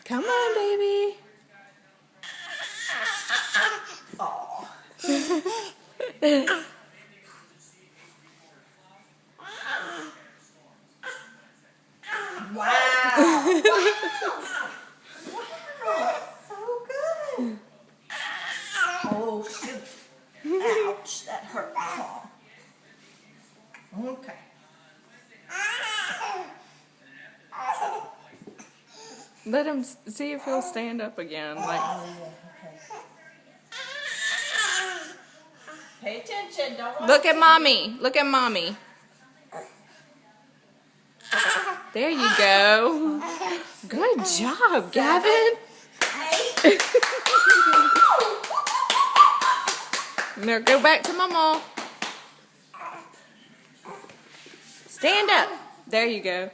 Come on, baby. Oh. Wow. Wow. So good. Oh, shoot. Ouch. That hurt. Oh. Okay. Let him see if he'll stand up again. Like, Pay attention. Don't look at mommy. Look at mommy. There you go. Good job, Gavin. Now go back to mama. Stand up. There you go.